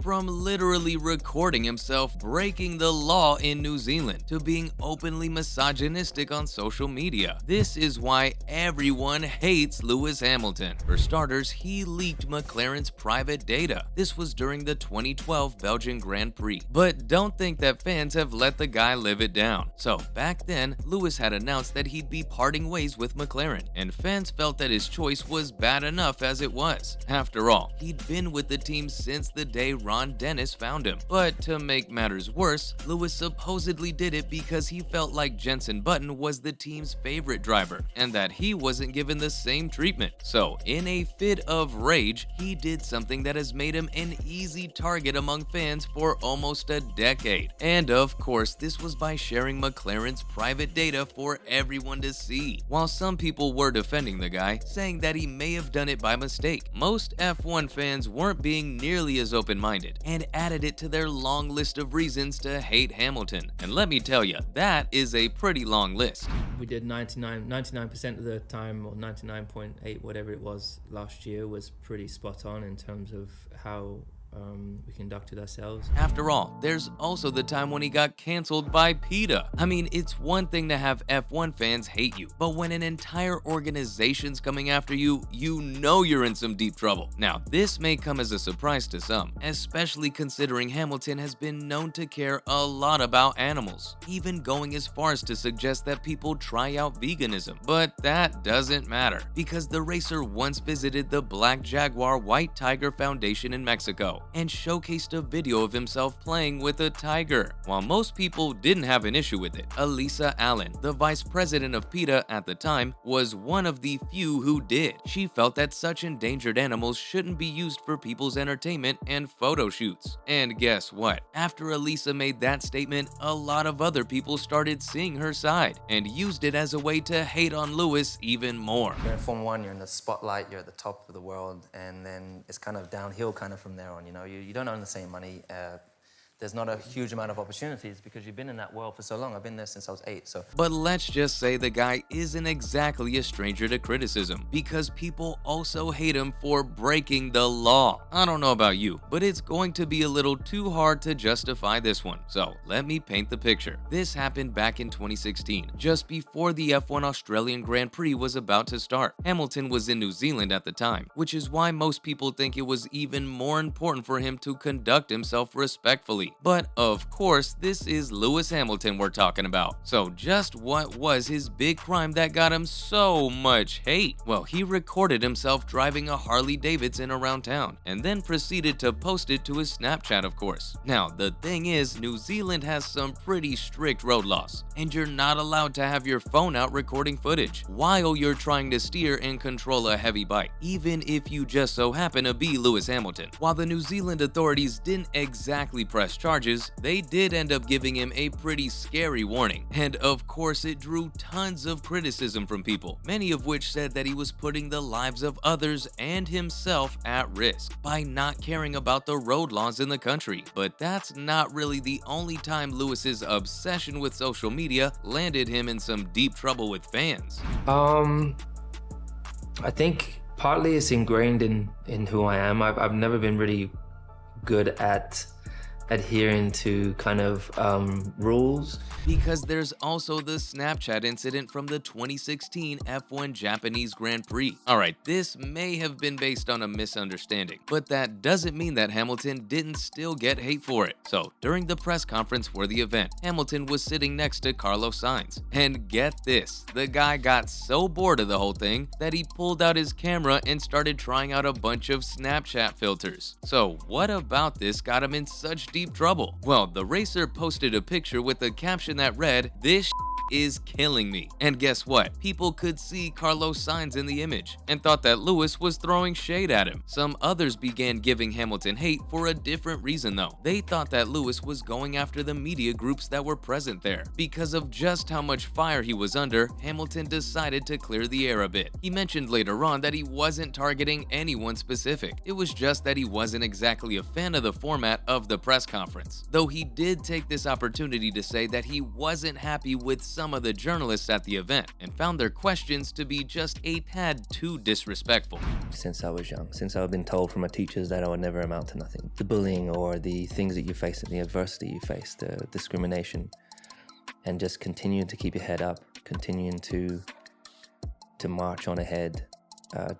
from literally recording himself breaking the law in New Zealand to being openly misogynistic on social media. This is why everyone hates Lewis Hamilton. For starters, he leaked McLaren's private data. This was during the 2012 Belgian Grand Prix. But don't think that fans have let the guy live it down. So back then, Lewis had announced that he'd be parting ways with McLaren, and fans felt that his choice was bad enough as it was. After all, he'd been with the team since the day Ron Dennis found him. But to make matters worse, Lewis supposedly did it because he felt like Jenson Button was the team's favorite driver, and that he wasn't given the same treatment. So, in a fit of rage, he did something that has made him an easy target among fans for almost a decade. And of course, this was by sharing McLaren's private data for everyone to see. While some people were defending the guy, saying that he may have done it by mistake, most F1 fans weren't being nearly as open-minded and added it to their long list of reasons to hate Hamilton. And let me tell you, that is a pretty long list. We did 99% of the time, or 99.8, whatever it was last year, was pretty spot on in terms of how we conducted ourselves. After all, there's also the time when he got cancelled by PETA. I mean, it's one thing to have F1 fans hate you, but when an entire organization's coming after you, you know you're in some deep trouble. Now, this may come as a surprise to some, especially considering Hamilton has been known to care a lot about animals, even going as far as to suggest that people try out veganism. But that doesn't matter, because the racer once visited the Black Jaguar White Tiger Foundation in Mexico and showcased a video of himself playing with a tiger. While most people didn't have an issue with it, Elisa Allen, the vice president of PETA at the time, was one of the few who did. She felt that such endangered animals shouldn't be used for people's entertainment and photo shoots. And guess what? After Elisa made that statement, a lot of other people started seeing her side and used it as a way to hate on Lewis even more. You're in Formula One, you're in the spotlight, you're at the top of the world, and then it's kind of downhill kind of from there on. You don't earn the same money. There's not a huge amount of opportunities because you've been in that world for so long. I've been there since I was 8, so. But let's just say the guy isn't exactly a stranger to criticism, because people also hate him for breaking the law. I don't know about you, but it's going to be a little too hard to justify this one. So let me paint the picture. This happened back in 2016, just before the F1 Australian Grand Prix was about to start. Hamilton was in New Zealand at the time, which is why most people think it was even more important for him to conduct himself respectfully. But of course, this is Lewis Hamilton we're talking about. So just what was his big crime that got him so much hate? Well, he recorded himself driving a Harley Davidson around town and then proceeded to post it to his Snapchat, of course. Now, the thing is, New Zealand has some pretty strict road laws, and you're not allowed to have your phone out recording footage while you're trying to steer and control a heavy bike, even if you just so happen to be Lewis Hamilton. While the New Zealand authorities didn't exactly press charges, they did end up giving him a pretty scary warning. And of course, it drew tons of criticism from people, many of which said that he was putting the lives of others and himself at risk by not caring about the road laws in the country. But that's not really the only time Lewis's obsession with social media landed him in some deep trouble with fans. I think partly it's ingrained in who I am. I've never been really good at adhering to kind of rules. Because there's also the Snapchat incident from the 2016 F1 Japanese Grand Prix. Alright, this may have been based on a misunderstanding, but that doesn't mean that Hamilton didn't still get hate for it. So, during the press conference for the event, Hamilton was sitting next to Carlos Sainz. And get this, the guy got so bored of the whole thing that he pulled out his camera and started trying out a bunch of Snapchat filters. So, what about this got him in such deep trouble? Well, the racer posted a picture with a caption that read, "This is killing me." And guess what? People could see Carlos Sainz in the image and thought that Lewis was throwing shade at him. Some others began giving Hamilton hate for a different reason though. They thought that Lewis was going after the media groups that were present there. Because of just how much fire he was under, Hamilton decided to clear the air a bit. He mentioned later on that he wasn't targeting anyone specific. It was just that he wasn't exactly a fan of the format of the press conference. Though he did take this opportunity to say that he wasn't happy with some of the journalists at the event and found their questions to be just a tad too disrespectful. Since I was young, since I've been told from my teachers that I would never amount to nothing. The bullying or the things that you face, the adversity you face, the discrimination, and just continuing to keep your head up, continuing to march on ahead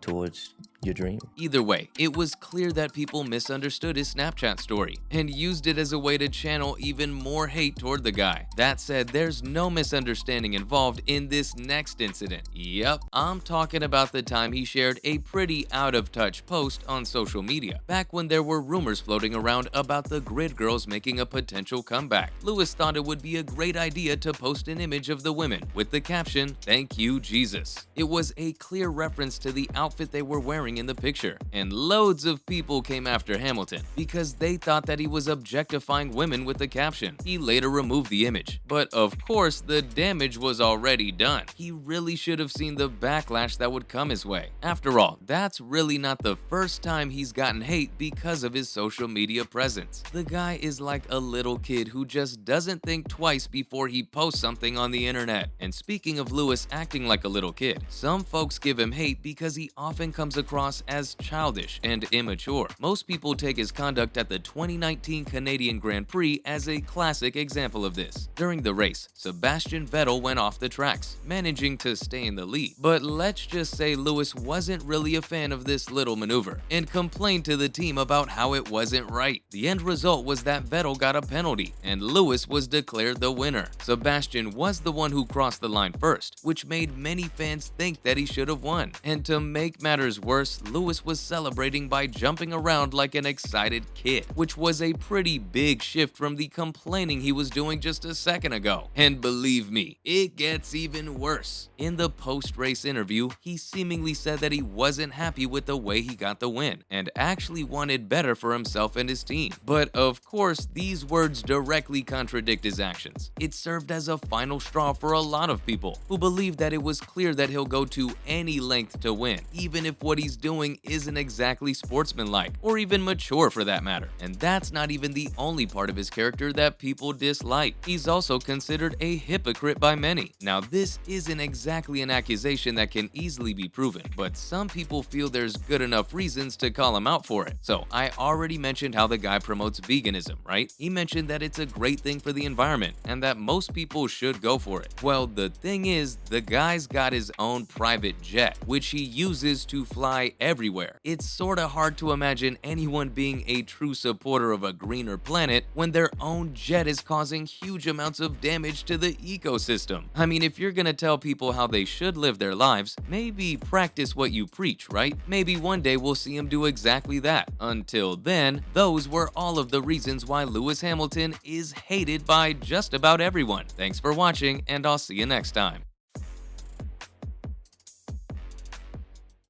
towards your dream. Either way, it was clear that people misunderstood his Snapchat story and used it as a way to channel even more hate toward the guy. That said, there's no misunderstanding involved in this next incident. Yep, I'm talking about the time he shared a pretty out-of-touch post on social media, back when there were rumors floating around about the Grid Girls making a potential comeback. Lewis thought it would be a great idea to post an image of the women with the caption, "Thank you, Jesus." It was a clear reference to the outfit they were wearing in the picture, and loads of people came after Hamilton because they thought that he was objectifying women with the caption. He later removed the image, but of course the damage was already done. He really should have seen the backlash that would come his way. After all, that's really not the first time he's gotten hate because of his social media presence. The guy is like a little kid who just doesn't think twice before he posts something on the internet. And speaking of Lewis acting like a little kid, some folks give him hate because he often comes across as childish and immature. Most people take his conduct at the 2019 Canadian Grand Prix as a classic example of this. During the race, Sebastian Vettel went off the tracks, managing to stay in the lead. But let's just say Lewis wasn't really a fan of this little maneuver and complained to the team about how it wasn't right. The end result was that Vettel got a penalty and Lewis was declared the winner. Sebastian was the one who crossed the line first, which made many fans think that he should have won. And to make matters worse, Lewis was celebrating by jumping around like an excited kid, which was a pretty big shift from the complaining he was doing just a second ago. And believe me, it gets even worse. In the post-race interview, he seemingly said that he wasn't happy with the way he got the win and actually wanted better for himself and his team. But of course, these words directly contradict his actions. It served as a final straw for a lot of people who believe that it was clear that he'll go to any length to win, even if what he's doing isn't exactly sportsmanlike or even mature for that matter. And that's not even the only part of his character that people dislike. He's also considered a hypocrite by many. Now, this isn't exactly an accusation that can easily be proven, but some people feel there's good enough reasons to call him out for it. So I already mentioned how the guy promotes veganism, right? He mentioned that it's a great thing for the environment and that most people should go for it. Well, the thing is, the guy's got his own private jet, which he uses to fly everywhere. It's sorta hard to imagine anyone being a true supporter of a greener planet when their own jet is causing huge amounts of damage to the ecosystem. I mean, if you're gonna tell people how they should live their lives, maybe practice what you preach, right? Maybe one day we'll see him do exactly that. Until then, those were all of the reasons why Lewis Hamilton is hated by just about everyone. Thanks for watching, and I'll see you next time.